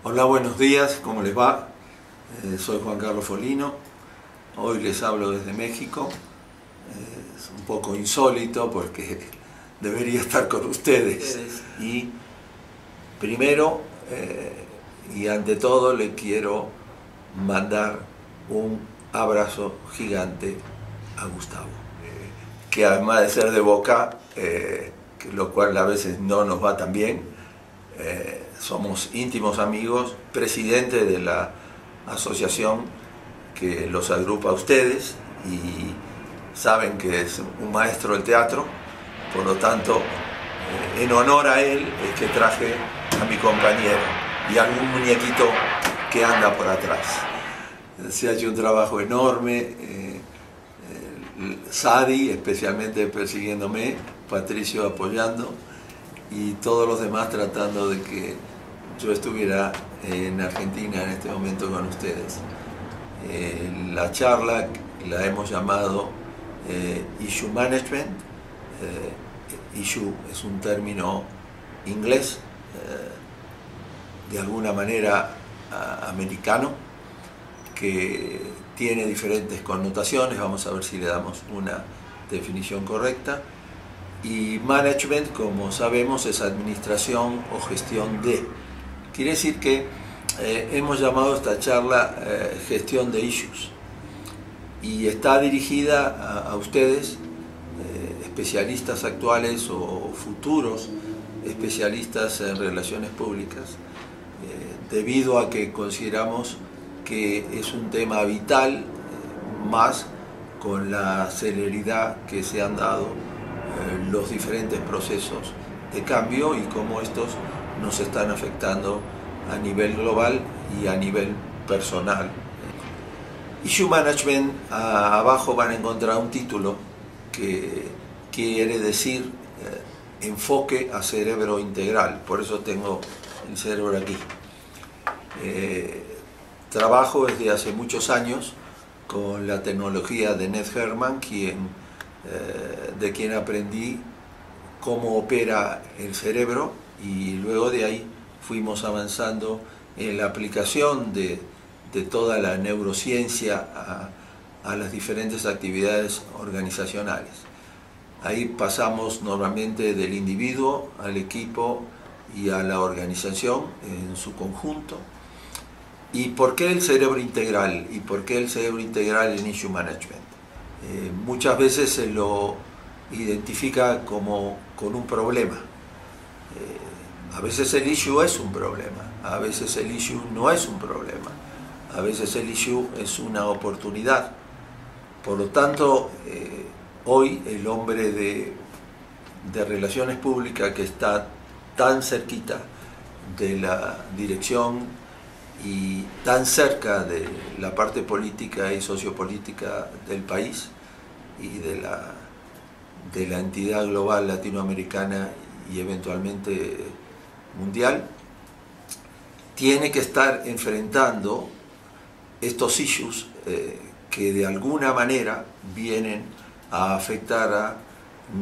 Hola, buenos días, ¿cómo les va? Soy Juan Carlos Folino, hoy les hablo desde México. Es un poco insólito porque debería estar con ustedes. Y primero y ante todo le quiero mandar un abrazo gigante a Gustavo, que además de ser de Boca, lo cual a veces no nos va tan bien, somos íntimos amigos, presidente de la asociación que los agrupa a ustedes y saben que es un maestro del teatro, por lo tanto, en honor a él es que traje a mi compañero y a algún muñequito que anda por atrás. Se ha hecho un trabajo enorme, Sadi especialmente persiguiéndome, Patricio apoyando y todos los demás tratando de que yo estuviera en Argentina en este momento con ustedes. La charla la hemos llamado Issue Management. Issue es un término inglés, de alguna manera americano, que tiene diferentes connotaciones. Vamos a ver si le damos una definición correcta. Y management, como sabemos, es administración o gestión de. Quiere decir que hemos llamado esta charla gestión de issues y está dirigida a ustedes, especialistas actuales o futuros especialistas en relaciones públicas, debido a que consideramos que es un tema vital, más con la celeridad que se han dado los diferentes procesos de cambio y cómo estos nos están afectando a nivel global y a nivel personal. Issue Management, abajo van a encontrar un título que quiere decir enfoque a cerebro integral, por eso tengo el cerebro aquí. Trabajo desde hace muchos años con la tecnología de Ned Herman, de quien aprendí cómo opera el cerebro, y luego de ahí fuimos avanzando en la aplicación de toda la neurociencia a las diferentes actividades organizacionales. Ahí pasamos normalmente del individuo al equipo y a la organización en su conjunto. ¿Y por qué el cerebro integral? ¿Y por qué el cerebro integral en Issue Management? Muchas veces se lo identifica como con un problema. A veces el issue es un problema, a veces el issue no es un problema, a veces el issue es una oportunidad. Por lo tanto, hoy el hombre de relaciones públicas, que está tan cerquita de la dirección y tan cerca de la parte política y sociopolítica del país y de la entidad global latinoamericana y eventualmente mundial, tiene que estar enfrentando estos issues que de alguna manera vienen a afectar a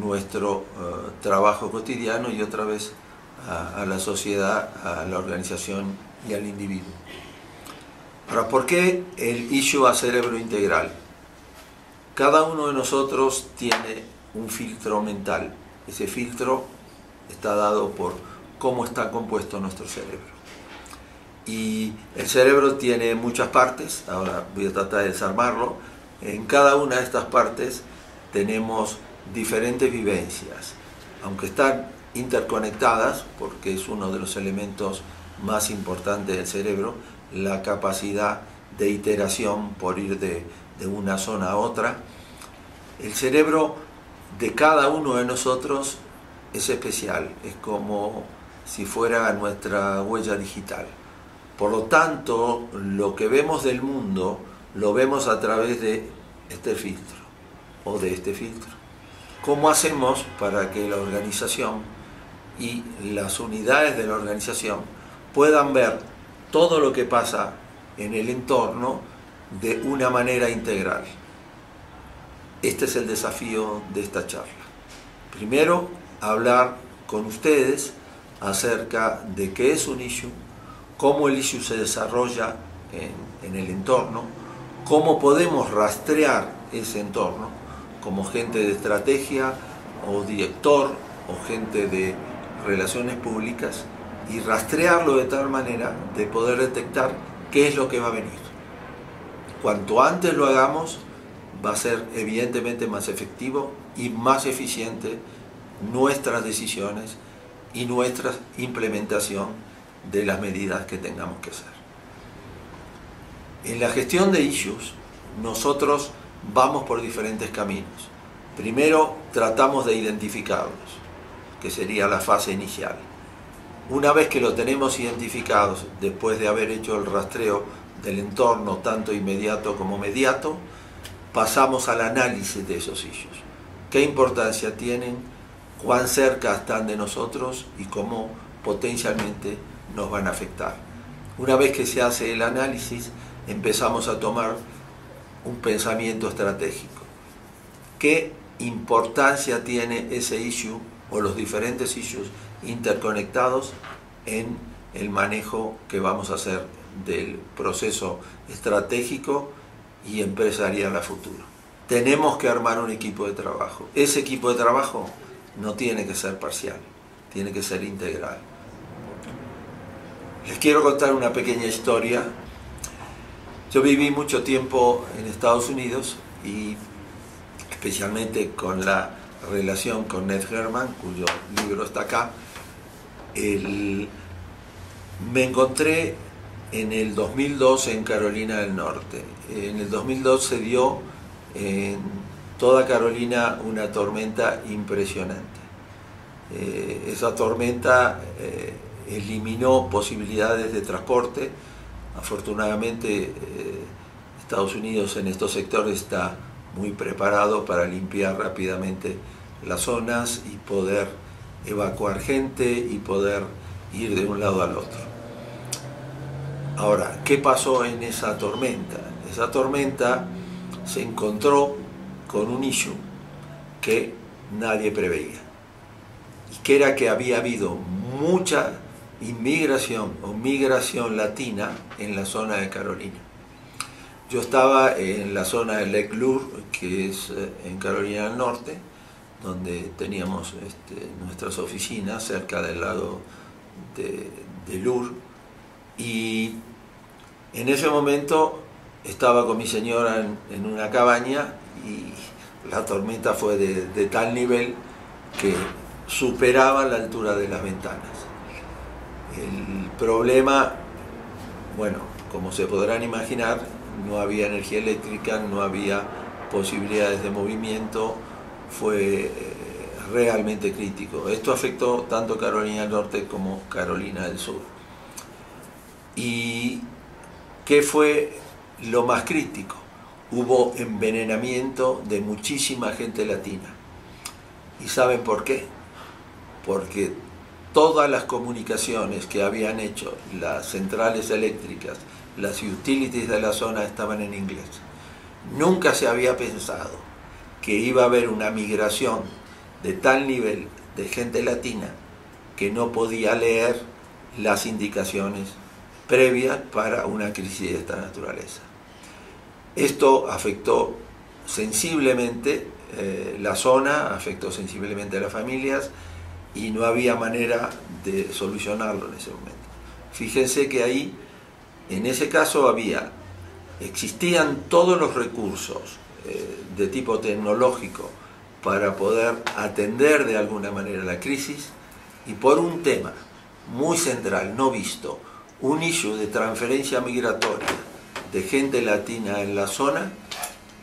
nuestro trabajo cotidiano y otra vez a la sociedad, a la organización y al individuo. Ahora, ¿por qué el issue a cerebro integral? Cada uno de nosotros tiene un filtro mental. Ese filtro está dado por cómo está compuesto nuestro cerebro. Y el cerebro tiene muchas partes, ahora voy a tratar de desarmarlo. En cada una de estas partes tenemos diferentes vivencias, aunque están interconectadas, porque es uno de los elementos más importantes del cerebro, la capacidad de iteración por ir de una zona a otra. El cerebro de cada uno de nosotros es especial, es como si fuera nuestra huella digital. Por lo tanto, lo que vemos del mundo lo vemos a través de este filtro o de este filtro. ¿Cómo hacemos para que la organización y las unidades de la organización puedan ver todo lo que pasa en el entorno de una manera integral? Este es el desafío de esta charla. Primero, hablar con ustedes acerca de qué es un issue, cómo el issue se desarrolla en el entorno, cómo podemos rastrear ese entorno como gente de estrategia o director o gente de relaciones públicas, y rastrearlo de tal manera de poder detectar qué es lo que va a venir. Cuanto antes lo hagamos, va a ser evidentemente más efectivo y más eficiente nuestras decisiones y nuestra implementación de las medidas que tengamos que hacer. En la gestión de issues, nosotros vamos por diferentes caminos. Primero, tratamos de identificarlos, que sería la fase inicial. Una vez que lo tenemos identificados, después de haber hecho el rastreo del entorno, tanto inmediato como mediato, pasamos al análisis de esos issues. ¿Qué importancia tienen? ¿Cuán cerca están de nosotros? Y cómo potencialmente nos van a afectar. Una vez que se hace el análisis, empezamos a tomar un pensamiento estratégico. ¿Qué importancia tiene ese issue o los diferentes issues interconectados en el manejo que vamos a hacer del proceso estratégico y empresarial a futuro? Tenemos que armar un equipo de trabajo. Ese equipo de trabajo no tiene que ser parcial, tiene que ser integral. Les quiero contar una pequeña historia. Yo viví mucho tiempo en Estados Unidos y especialmente con la relación con Ned Herman, cuyo libro está acá. Me encontré en el 2002 en Carolina del Norte. En el 2002 se dio en toda Carolina una tormenta impresionante. Esa tormenta eliminó posibilidades de transporte. Afortunadamente Estados Unidos en estos sectores está muy preparado para limpiar rápidamente las zonas y poder evacuar gente y poder ir de un lado al otro. Ahora, ¿qué pasó en esa tormenta? Esa tormenta se encontró con un issue que nadie preveía, y que era que había habido mucha inmigración o migración latina en la zona de Carolina. Yo estaba en la zona de Lake Lure, que es en Carolina del Norte, donde teníamos nuestras oficinas cerca del lago de Lure, y en ese momento estaba con mi señora en una cabaña y la tormenta fue de tal nivel que superaba la altura de las ventanas. El problema, bueno, como se podrán imaginar, no había energía eléctrica, no había posibilidades de movimiento, fue realmente crítico. Esto afectó tanto Carolina del Norte como Carolina del Sur. ¿Y qué fue lo más crítico? Hubo envenenamiento de muchísima gente latina. ¿Y saben por qué? Porque todas las comunicaciones que habían hecho las centrales eléctricas, las utilities de la zona, estaban en inglés. Nunca se había pensado que iba a haber una migración de tal nivel de gente latina que no podía leer las indicaciones previas para una crisis de esta naturaleza. Esto afectó sensiblemente la zona, afectó sensiblemente a las familias, y no había manera de solucionarlo en ese momento. Fíjense que ahí, en ese caso, existían todos los recursos de tipo tecnológico para poder atender de alguna manera la crisis, y por un tema muy central, no visto, un issue de transferencia migratoria de gente latina en la zona,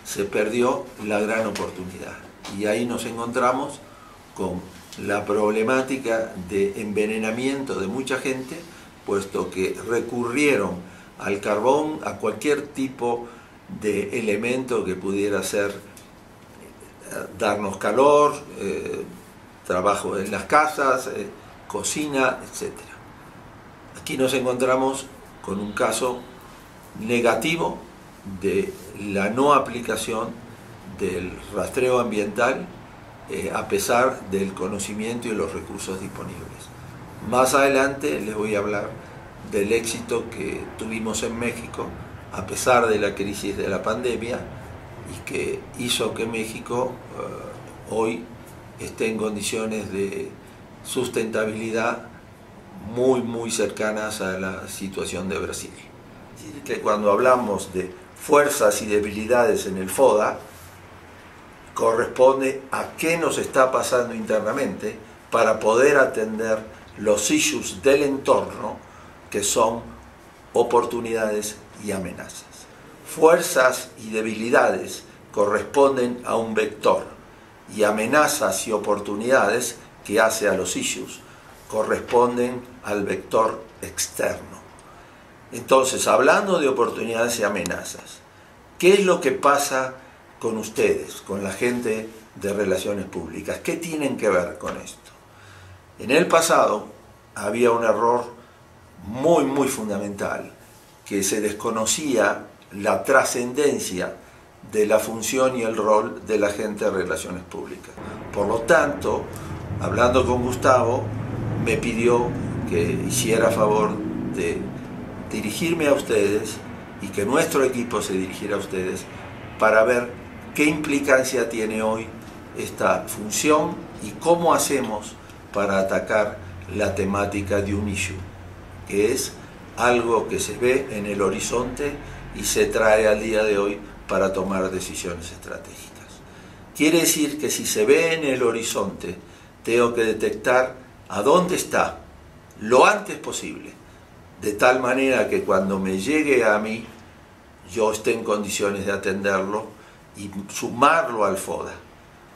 se perdió la gran oportunidad. Y ahí nos encontramos con la problemática de envenenamiento de mucha gente, puesto que recurrieron al carbón, a cualquier tipo de elemento que pudiera darnos calor, trabajo en las casas, cocina, etc. Aquí nos encontramos con un caso negativo de la no aplicación del rastreo ambiental a pesar del conocimiento y los recursos disponibles. Más adelante les voy a hablar del éxito que tuvimos en México, a pesar de la crisis de la pandemia, y que hizo que México hoy esté en condiciones de sustentabilidad muy cercanas a la situación de Brasil. Que cuando hablamos de fuerzas y debilidades en el FODA, corresponde a qué nos está pasando internamente para poder atender los issues del entorno, que son oportunidades y amenazas. Fuerzas y debilidades corresponden a un vector, y amenazas y oportunidades que hace a los issues corresponden al vector externo. Entonces, hablando de oportunidades y amenazas, ¿qué es lo que pasa con ustedes, con la gente de relaciones públicas? ¿Qué tienen que ver con esto? En el pasado había un error muy fundamental, que se desconocía la trascendencia de la función y el rol de la gente de relaciones públicas. Por lo tanto, hablando con Gustavo, me pidió que hiciera favor de dirigirme a ustedes y que nuestro equipo se dirigiera a ustedes para ver qué implicancia tiene hoy esta función y cómo hacemos para atacar la temática de un issue, que es algo que se ve en el horizonte y se trae al día de hoy para tomar decisiones estratégicas. Quiere decir que si se ve en el horizonte, tengo que detectar a dónde está lo antes posible, de tal manera que cuando me llegue a mí, yo esté en condiciones de atenderlo y sumarlo al FODA.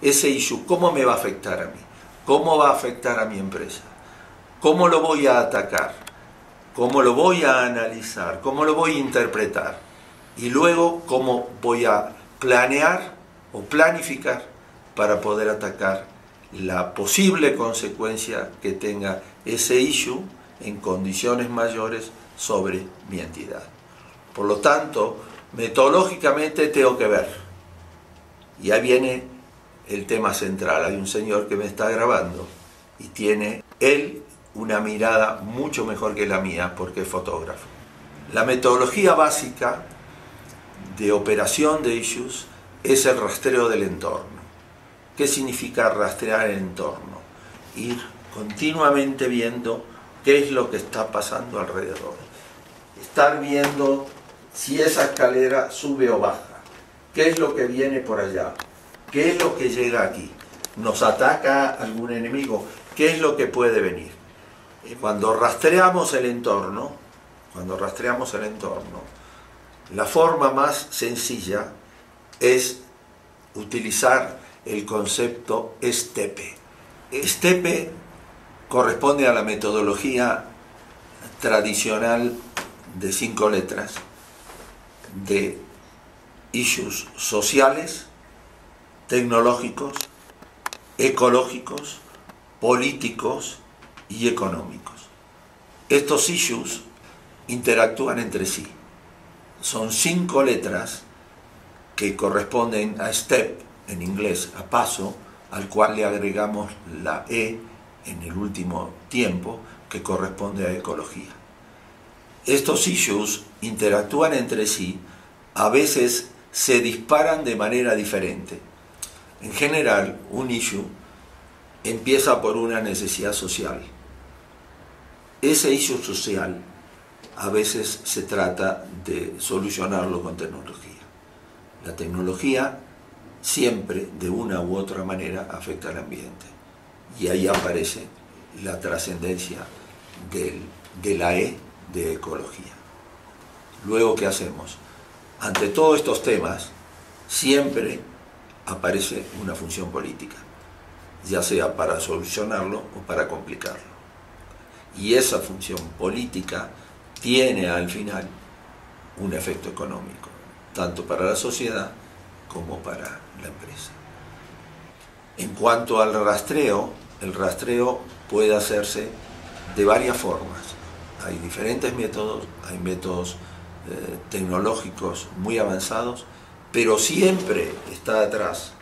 Ese issue, ¿cómo me va a afectar a mí? ¿Cómo va a afectar a mi empresa? ¿Cómo lo voy a atacar? ¿Cómo lo voy a analizar? ¿Cómo lo voy a interpretar? Y luego, ¿cómo voy a planear o planificar para poder atacar la posible consecuencia que tenga ese issue en condiciones mayores sobre mi entidad? Por lo tanto, metodológicamente tengo que ver. Y ahí viene el tema central. Hay un señor que me está grabando y tiene él una mirada mucho mejor que la mía porque es fotógrafo. La metodología básica de operación de issues es el rastreo del entorno. ¿Qué significa rastrear el entorno? Ir continuamente viendo qué es lo que está pasando alrededor. Estar viendo si esa escalera sube o baja. ¿Qué es lo que viene por allá? ¿Qué es lo que llega aquí? ¿Nos ataca algún enemigo? ¿Qué es lo que puede venir? Cuando rastreamos el entorno, la forma más sencilla es utilizar el concepto STEPE. STEPE corresponde a la metodología tradicional de 5 letras de issues sociales, tecnológicos, ecológicos, políticos y económicos. Estos issues interactúan entre sí. Son 5 letras que corresponden a step, en inglés, a paso, al cual le agregamos la E en el último tiempo, que corresponde a ecología. Estos issues interactúan entre sí, a veces se disparan de manera diferente. En general, un issue empieza por una necesidad social. Ese issue social a veces se trata de solucionarlo con tecnología. La tecnología siempre, de una u otra manera, afecta al ambiente. Y ahí aparece la trascendencia de la E de ecología. Luego, ¿qué hacemos? Ante todos estos temas, siempre aparece una función política, ya sea para solucionarlo o para complicarlo. Y esa función política tiene al final un efecto económico, tanto para la sociedad como para la empresa. En cuanto al rastreo, el rastreo puede hacerse de varias formas. Hay diferentes métodos, hay métodos tecnológicos muy avanzados, pero siempre está atrás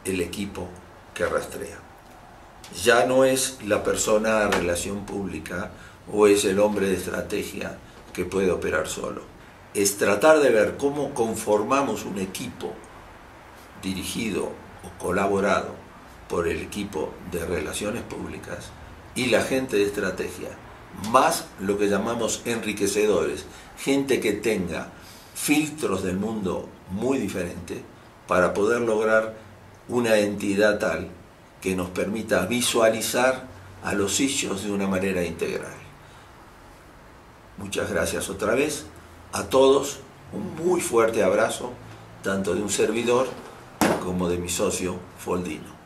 el equipo que rastrea. Ya no es la persona de relación pública o es el hombre de estrategia que puede operar solo. Es tratar de ver cómo conformamos un equipo dirigido o colaborado por el equipo de relaciones públicas y la gente de estrategia, más lo que llamamos enriquecedores, gente que tenga filtros del mundo muy diferentes para poder lograr una entidad tal que nos permita visualizar a los issues de una manera integral. Muchas gracias otra vez a todos, un muy fuerte abrazo, tanto de un servidor como de mi socio Foldino.